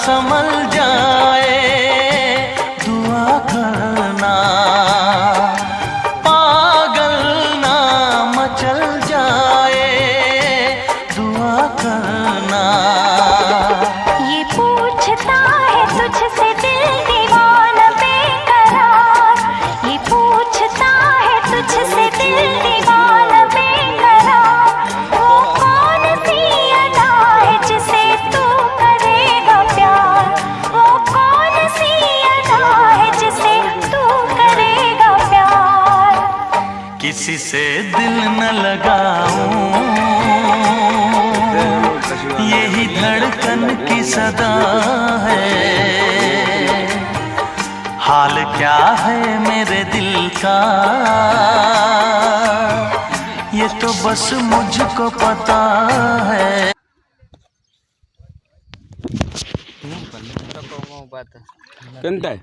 संभल जाए दुआ करना, पागल ना मचल जाए दुआ करना। ये पूछता है तुझसे दिल दीवाना बेकरार, ये पूछता है तुझसे दिल दीवाना बेकरार। वो कौन सी अदा है जिसे तू करेगा प्यार, वो कौन सी अदा है जिसे तू करेगा प्यार। किसी से दिल न लगाऊं, यही धड़कन की सदा है। हाल क्या है मेरे दिल का ये तो बस मुझको पता है। કેમ થાય?